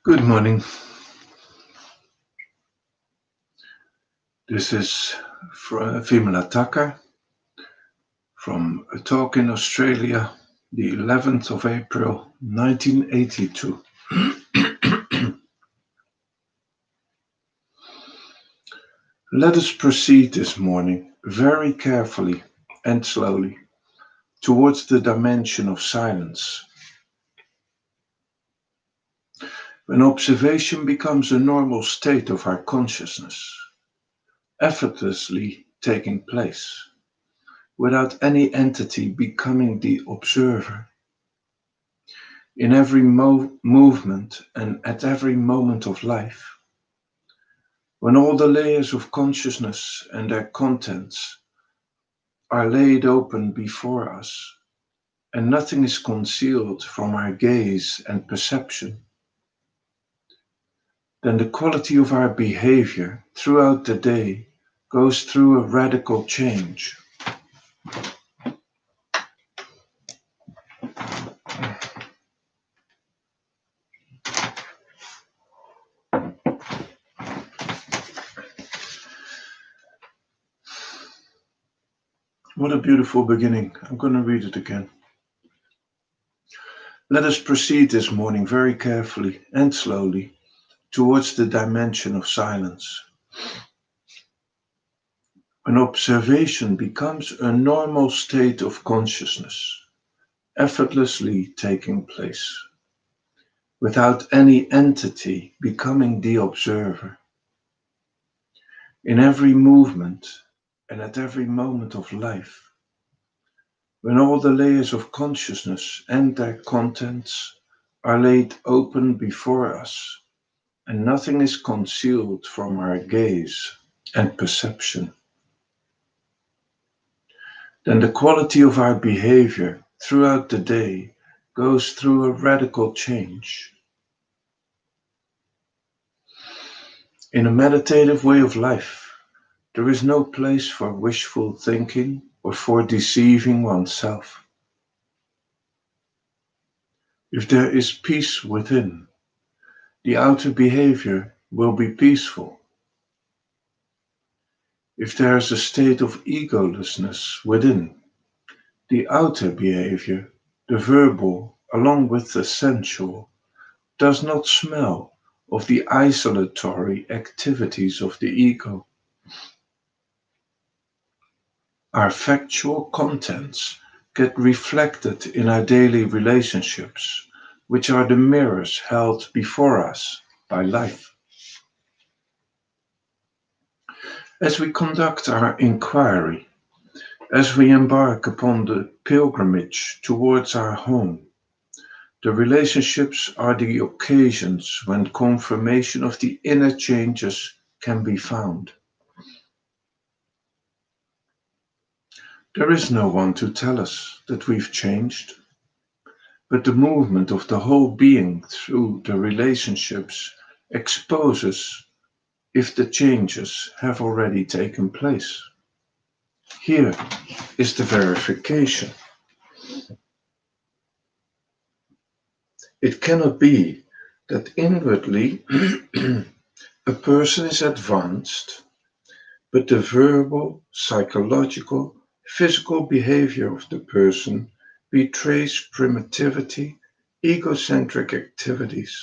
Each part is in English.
Good morning. This is Vimala Thakar from a talk in Australia, the 11th of April 1982. Let us proceed this morning very carefully and slowly towards the dimension of silence. When observation becomes a normal state of our consciousness, effortlessly taking place, without any entity becoming the observer, in every movement and at every moment of life, when all the layers of consciousness and their contents are laid open before us, and nothing is concealed from our gaze and perception, then the quality of our behavior throughout the day goes through a radical change. What a beautiful beginning. I'm going to read it again. Let us proceed this morning very carefully and slowly towards the dimension of silence. When observation becomes a normal state of consciousness, effortlessly taking place, without any entity becoming the observer, in every movement and at every moment of life, when all the layers of consciousness and their contents are laid open before us, and nothing is concealed from our gaze and perception, then the quality of our behavior throughout the day goes through a radical change. In a meditative way of life, there is no place for wishful thinking or for deceiving oneself. If there is peace within, the outer behavior will be peaceful. If there is a state of egolessness within, the outer behavior, the verbal along with the sensual, does not smell of the isolatory activities of the ego. Our factual contents get reflected in our daily relationships, which are the mirrors held before us by life. As we conduct our inquiry, as we embark upon the pilgrimage towards our home, the relationships are the occasions when confirmation of the inner changes can be found. There is no one to tell us that we've changed, but the movement of the whole being through the relationships exposes if the changes have already taken place. Here is the verification. It cannot be that inwardly a person is advanced, but the verbal, psychological, physical behavior of the person betrays primitivity, egocentric activities.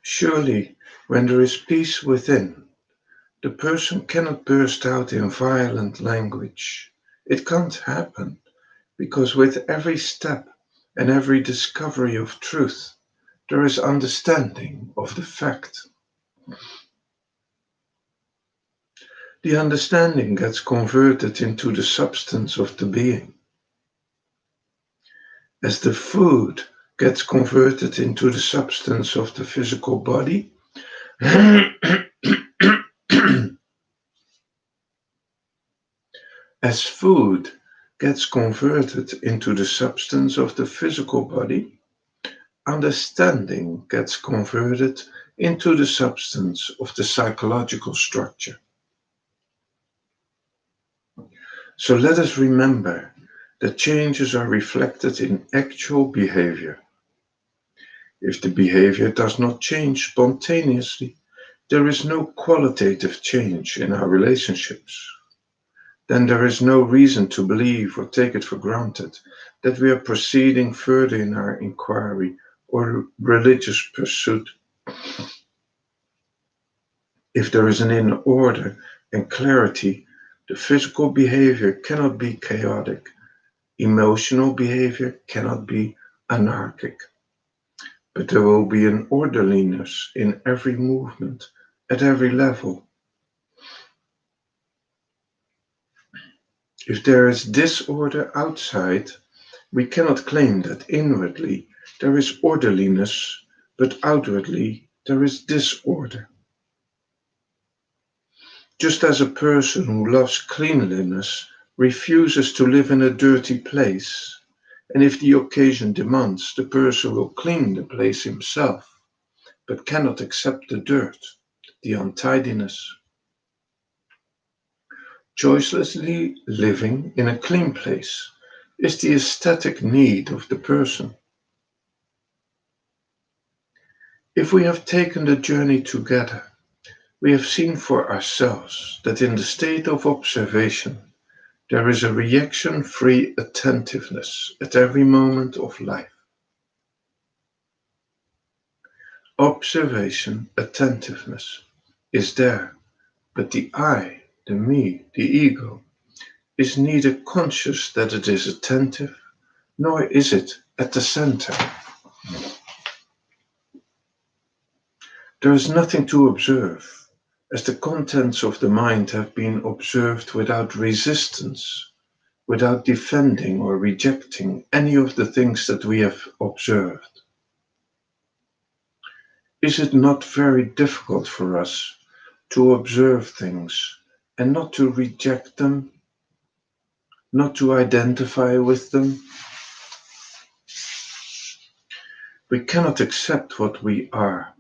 Surely, when there is peace within, the person cannot burst out in violent language. It can't happen, because with every step and every discovery of truth, there is understanding of the fact. The understanding gets converted into the substance of the being. As the food gets converted into the substance of the physical body, as food gets converted into the substance of the physical body, understanding gets converted into the substance of the psychological structure. So let us remember that changes are reflected in actual behavior. If the behavior does not change spontaneously, there is no qualitative change in our relationships. Then there is no reason to believe or take it for granted that we are proceeding further in our inquiry or religious pursuit. If there is an inner order and clarity, the physical behavior cannot be chaotic, emotional behavior cannot be anarchic, but there will be an orderliness in every movement, at every level. If there is disorder outside, we cannot claim that inwardly there is orderliness, but outwardly there is disorder. Just as a person who loves cleanliness refuses to live in a dirty place, and if the occasion demands, the person will clean the place himself, but cannot accept the dirt, the untidiness. Choicelessly living in a clean place is the aesthetic need of the person. If we have taken the journey together, we have seen for ourselves that in the state of observation there is a reaction-free attentiveness at every moment of life. Observation, attentiveness is there, but the I, the me, the ego, is neither conscious that it is attentive, nor is it at the center. There is nothing to observe, as the contents of the mind have been observed without resistance, without defending or rejecting any of the things that we have observed. Is it not very difficult for us to observe things and not to reject them, not to identify with them? We cannot accept what we are.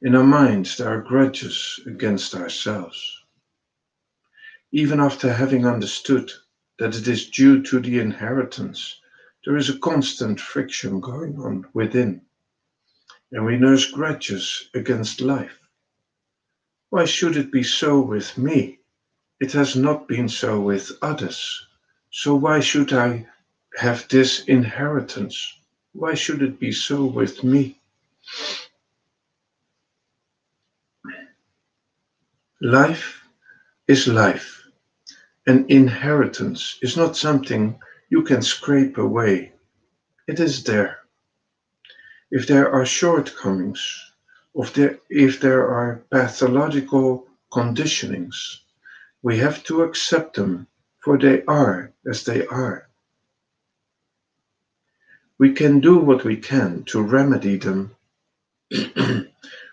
In our minds, there are grudges against ourselves. Even after having understood that it is due to the inheritance, there is a constant friction going on within, and we nurse grudges against life. Why should it be so with me? It has not been so with others. So why should I have this inheritance? Why should it be so with me? Life is life, and inheritance is not something you can scrape away. It is there. If there are shortcomings, if there are pathological conditionings, we have to accept them, for they are as they are. We can do what we can to remedy them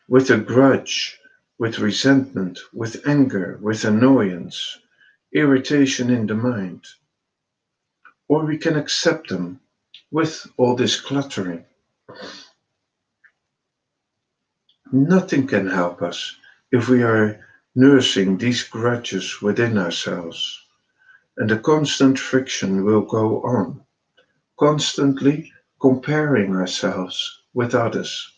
with a grudge, with resentment, with anger, with annoyance, irritation in the mind, or we can accept them with all this cluttering. Nothing can help us if we are nursing these grudges within ourselves, and the constant friction will go on, constantly comparing ourselves with others.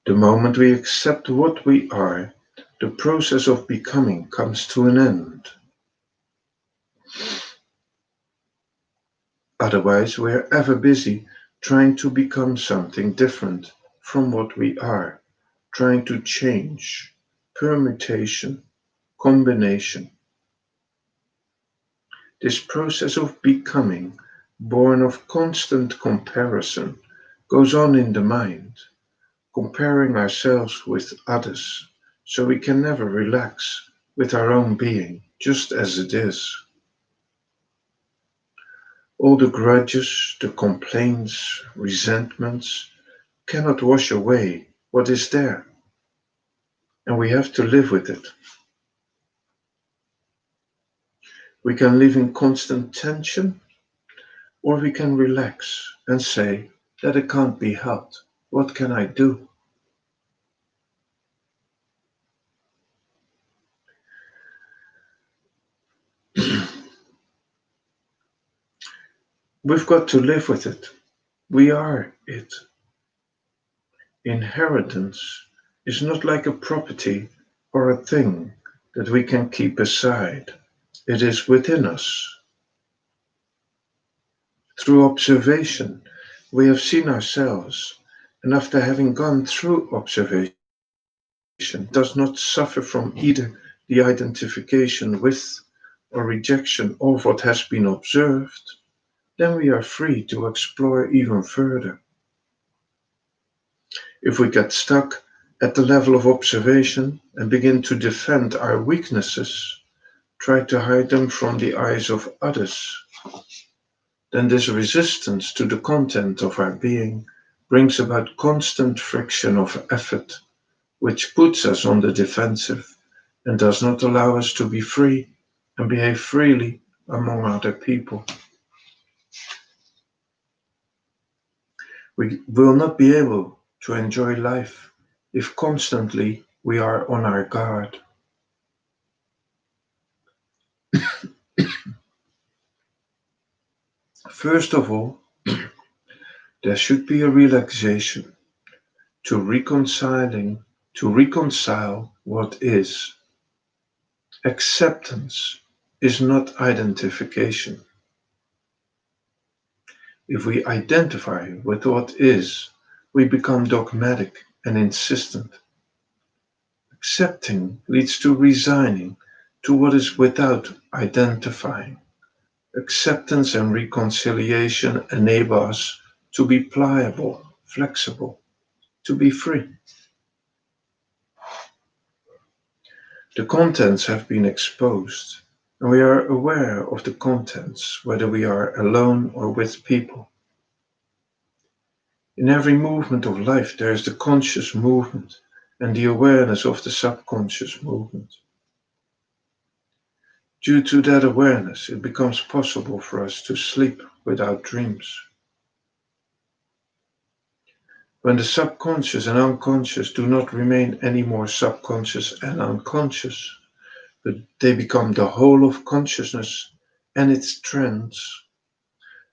The moment we accept what we are, the process of becoming comes to an end. Otherwise, we are ever busy trying to become something different from what we are, trying to change, permutation, combination. This process of becoming, born of constant comparison, goes on in the mind, comparing ourselves with others, so we can never relax with our own being, just as it is. All the grudges, the complaints, resentments cannot wash away what is there, and we have to live with it. We can live in constant tension, or we can relax and say that it can't be helped. What can I do? We've got to live with it. We are it. Inheritance is not like a property or a thing that we can keep aside. It is within us. Through observation, we have seen ourselves, and after having gone through observation, does not suffer from either the identification with or rejection of what has been observed, then we are free to explore even further. If we get stuck at the level of observation and begin to defend our weaknesses, try to hide them from the eyes of others, then this resistance to the content of our being brings about constant friction of effort, which puts us on the defensive and does not allow us to be free and behave freely among other people. We will not be able to enjoy life if constantly we are on our guard. First of all, there should be a relaxation to reconcile what is. Acceptance is not identification. If we identify with what is, we become dogmatic and insistent. Accepting leads to resigning to what is without identifying. Acceptance and reconciliation enable us to be pliable, flexible, to be free. The contents have been exposed, and we are aware of the contents, whether we are alone or with people. In every movement of life, there is the conscious movement and the awareness of the subconscious movement. Due to that awareness, it becomes possible for us to sleep without dreams. When the subconscious and unconscious do not remain any more subconscious and unconscious, but they become the whole of consciousness and its trends,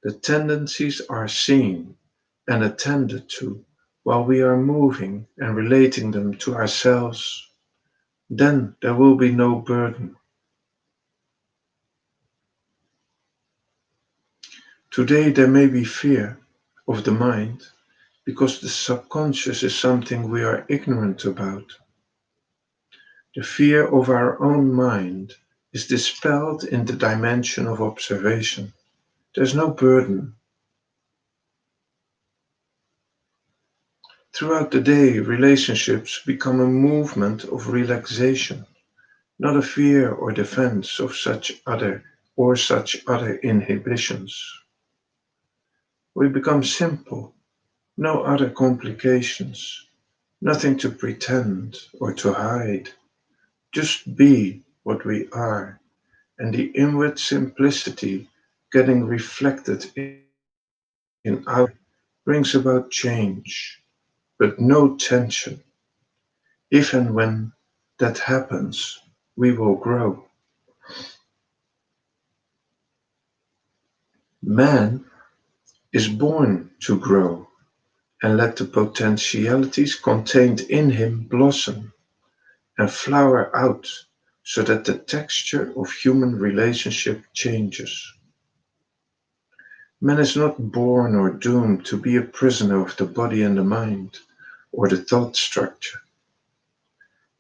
the tendencies are seen and attended to while we are moving and relating them to ourselves. Then there will be no burden. Today there may be fear of the mind because the subconscious is something we are ignorant about. The fear of our own mind is dispelled in the dimension of observation. There's no burden. Throughout the day, relationships become a movement of relaxation, not a fear or defense of such other inhibitions. We become simple, no other complications, nothing to pretend or to hide. Just be what we are, and the inward simplicity getting reflected in our brings about change, but no tension. If and when that happens, we will grow. Man is born to grow and let the potentialities contained in him blossom and flower out so that the texture of human relationship changes. Man is not born or doomed to be a prisoner of the body and the mind or the thought structure.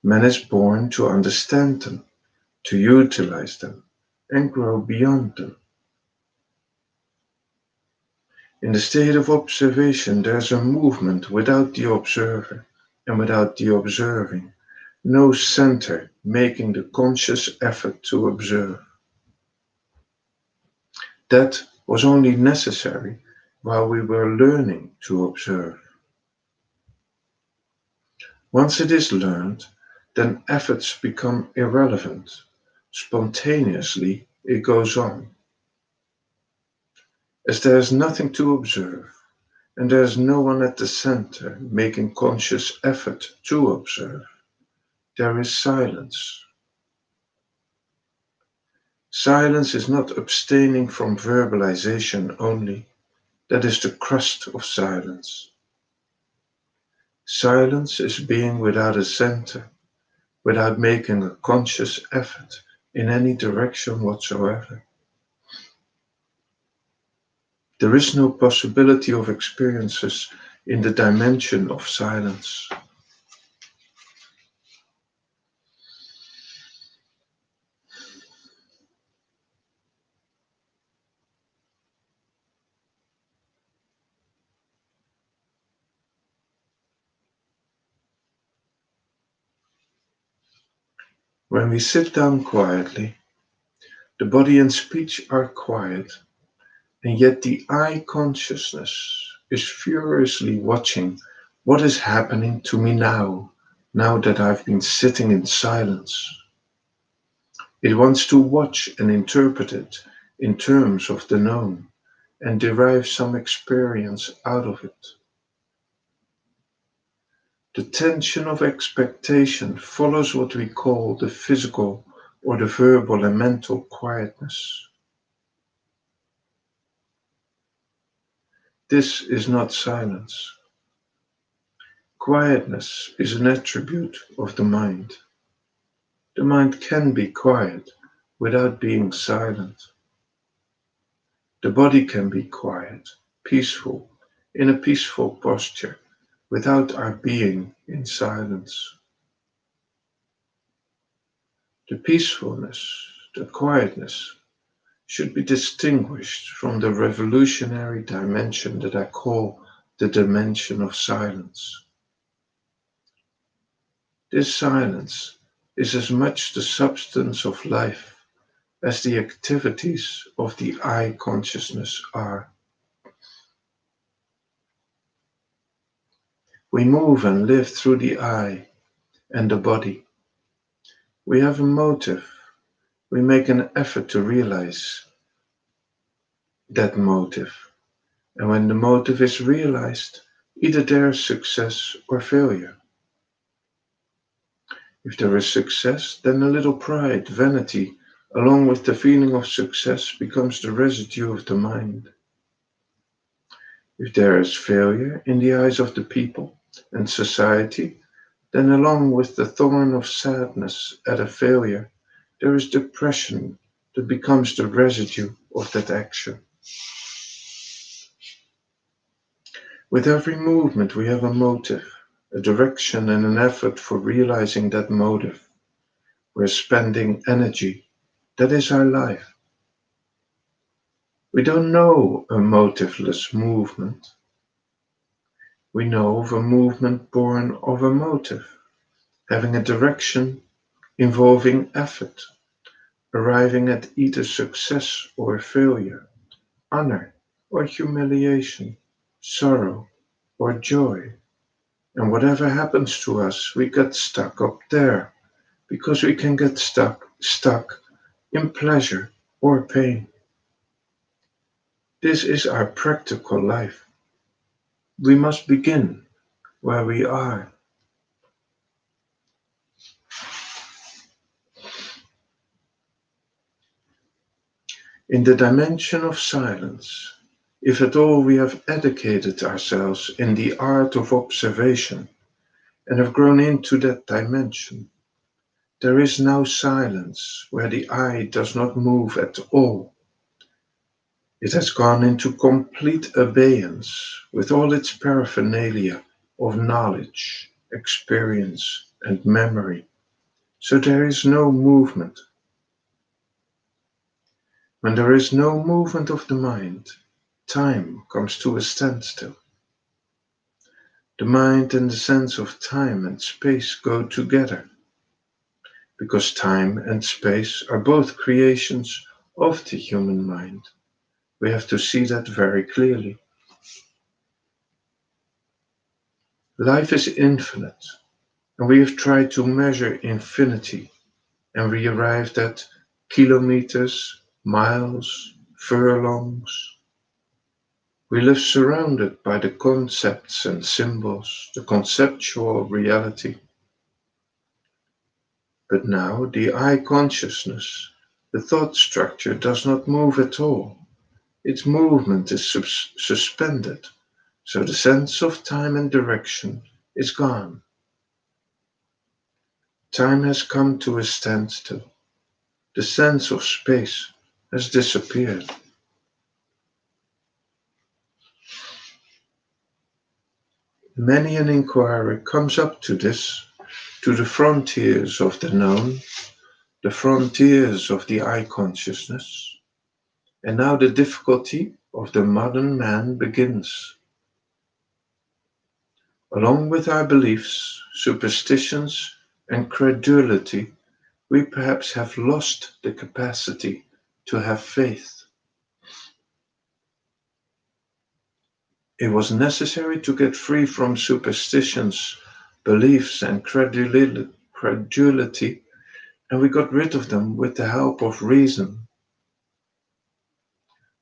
Man is born to understand them, to utilize them, and grow beyond them. In the state of observation, there is a movement without the observer and without the observing, no center making the conscious effort to observe. That was only necessary while we were learning to observe. Once it is learned, then efforts become irrelevant. Spontaneously, it goes on. As there is nothing to observe, and there is no one at the center making conscious effort to observe, there is silence. Silence is not abstaining from verbalization only. That is the crust of silence. Silence is being without a center, without making a conscious effort in any direction whatsoever. There is no possibility of experiences in the dimension of silence. When we sit down quietly, the body and speech are quiet, and yet the I consciousness is furiously watching what is happening to me now that I've been sitting in silence. It wants to watch and interpret it in terms of the known and derive some experience out of it. The tension of expectation follows what we call the physical or the verbal and mental quietness. This is not silence. Quietness is an attribute of the mind. The mind can be quiet without being silent. The body can be quiet, peaceful, in a peaceful posture, without our being in silence. The peacefulness, the quietness, should be distinguished from the revolutionary dimension that I call the dimension of silence. This silence is as much the substance of life as the activities of the I consciousness are. We move and live through the I and the body. We have a motive. We make an effort to realize that motive. And when the motive is realized, either there is success or failure. If there is success, then a little pride, vanity, along with the feeling of success becomes the residue of the mind. If there is failure in the eyes of the people and society, then along with the thorn of sadness at a failure, there is depression that becomes the residue of that action. With every movement, we have a motive, a direction, and an effort for realizing that motive. We're spending energy. That is our life. We don't know a motiveless movement. We know of a movement born of a motive, having a direction, involving effort, arriving at either success or failure, honor or humiliation, sorrow or joy. And whatever happens to us, we get stuck up there because we can get stuck in pleasure or pain. This is our practical life. We must begin where we are. In the dimension of silence, if at all we have educated ourselves in the art of observation and have grown into that dimension, there is now silence where the I does not move at all. It has gone into complete abeyance with all its paraphernalia of knowledge, experience, and memory. So there is no movement. When there is no movement of the mind, time comes to a standstill. The mind and the sense of time and space go together, because time and space are both creations of the human mind. We have to see that very clearly. Life is infinite, and we have tried to measure infinity, and we arrived at kilometers, miles, furlongs. We live surrounded by the concepts and symbols, the conceptual reality. But now the I consciousness The thought structure does not move at all. Its movement is suspended, so the sense of time and direction is gone. Time has come to a standstill. The sense of space has disappeared. Many an inquiry comes up to this, to the frontiers of the known, the frontiers of the I consciousness. And now the difficulty of the modern man begins. Along with our beliefs, superstitions, and credulity, we perhaps have lost the capacity to have faith. It was necessary to get free from superstitions, beliefs, and credulity, and we got rid of them with the help of reason.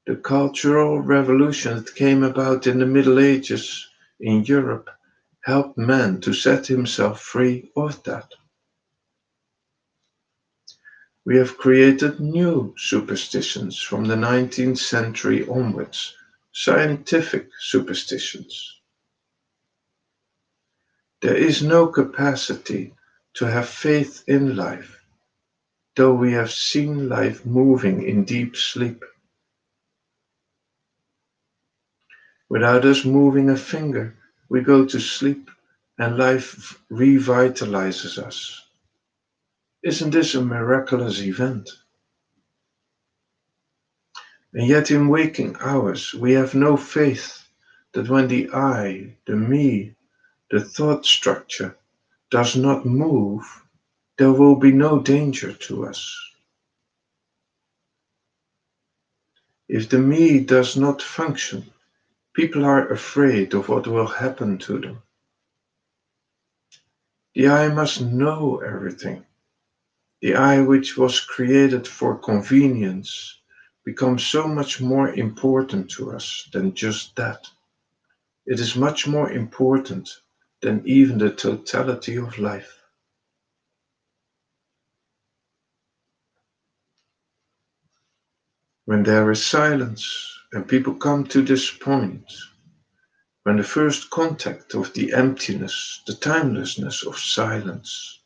The cultural revolution that came about in the Middle Ages in Europe helped man to set himself free of that. We have created new superstitions from the 19th century onwards, scientific superstitions. There is no capacity to have faith in life, though we have seen life moving in deep sleep. Without us moving a finger, we go to sleep and life revitalizes us. Isn't this a miraculous event? And yet in waking hours, we have no faith that when the I, the me, the thought structure does not move, there will be no danger to us. If the me does not function, people are afraid of what will happen to them. The I must know everything. The I, which was created for convenience, becomes so much more important to us than just that. It is much more important than even the totality of life. When there is silence and people come to this point, when the first contact of the emptiness, the timelessness of silence,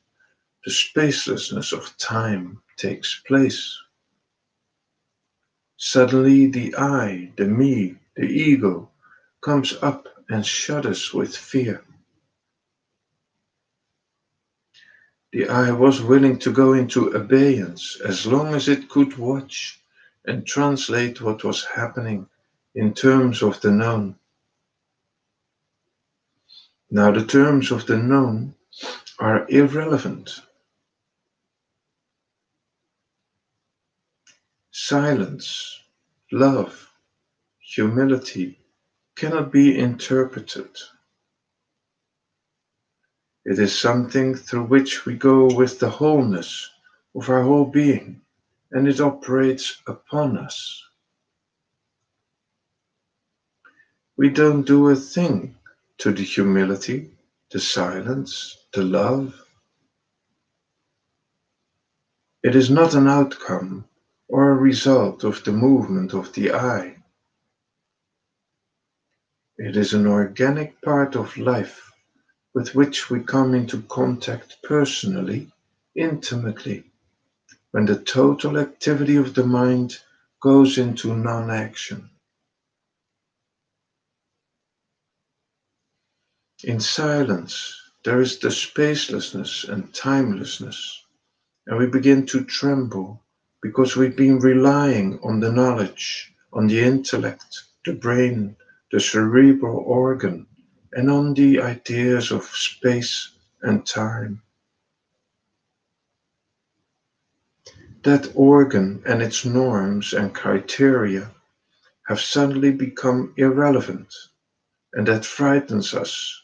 the spacelessness of time takes place, suddenly the I, the me, the ego comes up and shudders with fear. The I was willing to go into abeyance as long as it could watch and translate what was happening in terms of the known. Now the terms of the known are irrelevant. Silence, love, humility cannot be interpreted. It is something through which we go with the wholeness of our whole being, and it operates upon us. We don't do a thing to the humility, the silence, the love. It is not an outcome or a result of the movement of the I. It is an organic part of life with which we come into contact personally, intimately, when the total activity of the mind goes into non-action. In silence, there is the spacelessness and timelessness, and we begin to tremble because we've been relying on the knowledge, on the intellect, the brain, the cerebral organ, and on the ideas of space and time. That organ and its norms and criteria have suddenly become irrelevant, and that frightens us,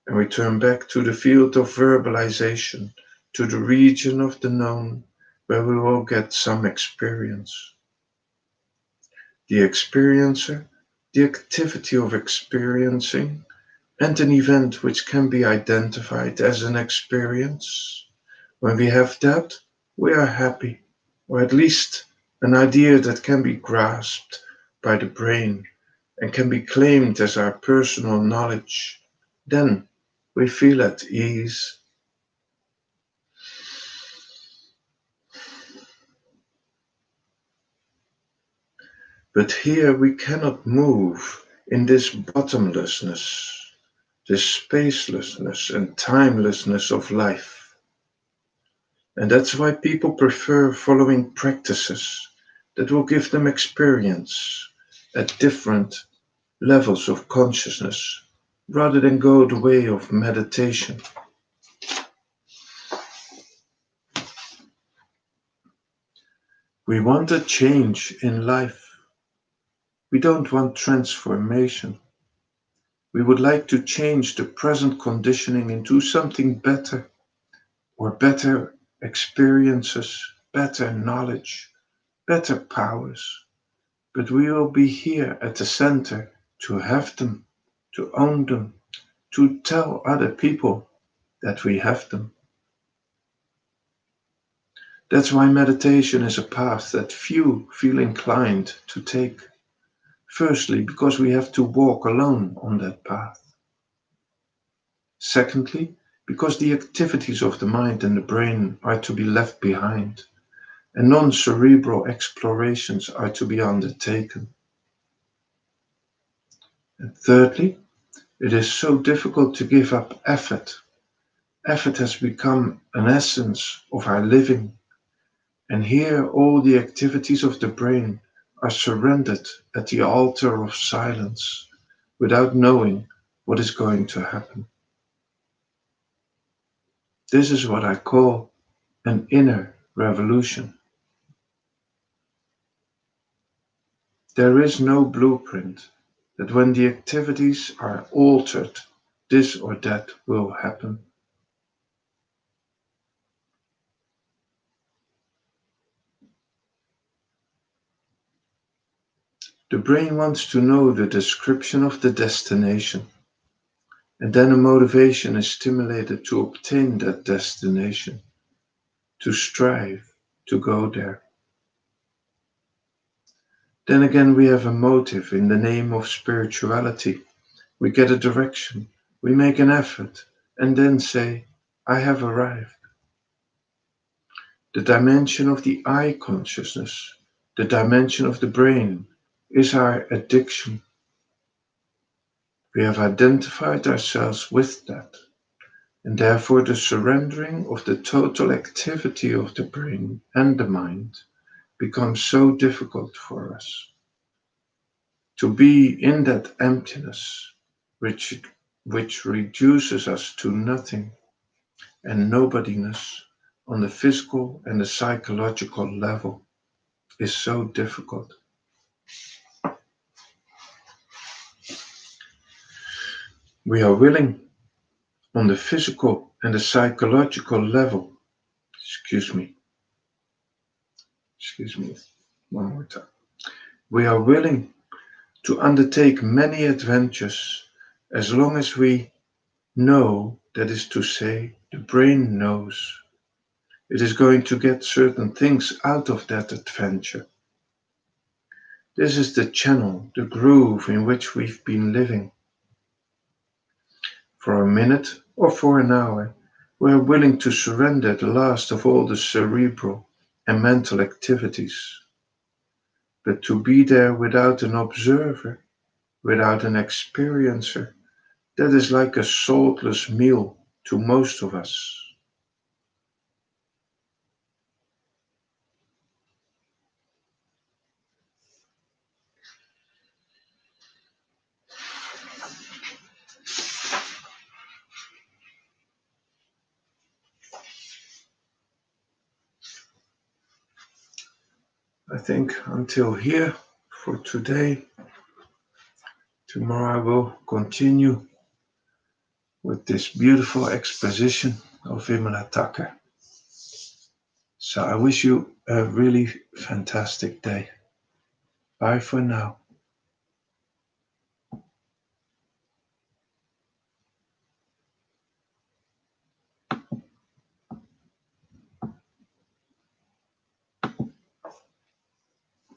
and we turn back to the field of verbalization, to the region of the known, where we will get some experience. The experiencer, the activity of experiencing, and an event which can be identified as an experience. When we have that, we are happy, or at least an idea that can be grasped by the brain and can be claimed as our personal knowledge, then we feel at ease. But here we cannot move in this bottomlessness, this spacelessness and timelessness of life. And that's why people prefer following practices that will give them experience at different levels of consciousness rather than go the way of meditation. We want a change in life. We don't want transformation. We would like to change the present conditioning into something better, or better experiences, better knowledge, better powers. But we will be here at the center to have them, to own them, to tell other people that we have them. That's why meditation is a path that few feel inclined to take. Firstly, because we have to walk alone on that path. Secondly, because the activities of the mind and the brain are to be left behind, and non-cerebral explorations are to be undertaken. And thirdly, it is so difficult to give up effort. Effort has become an essence of our living, and here all the activities of the brain are surrendered at the altar of silence without knowing what is going to happen. This is what I call an inner revolution. There is no blueprint that when the activities are altered, this or that will happen. The brain wants to know the description of the destination, and then a motivation is stimulated to obtain that destination, to strive to go there. Then again, we have a motive in the name of spirituality. We get a direction, we make an effort, and then say, I have arrived. The dimension of the I consciousness, the dimension of the brain, is our addiction. We have identified ourselves with that, and therefore the surrendering of the total activity of the brain and the mind becomes so difficult for us. To be in that emptiness, which, which reduces us to nothing and nobodiness on the physical and the psychological level, is so difficult. We are willing on the physical and the psychological level, excuse me, one more time. We are willing to undertake many adventures as long as we know, that is to say, the brain knows it is going to get certain things out of that adventure. This is the channel, the groove in which we've been living. For a minute or for an hour, we are willing to surrender the last of all the cerebral and mental activities. But to be there without an observer, without an experiencer, that is like a saltless meal to most of us. I think until here for today. Tomorrow I will continue with this beautiful exposition of Vimala Thakar. So I wish you a really fantastic day. Bye for now.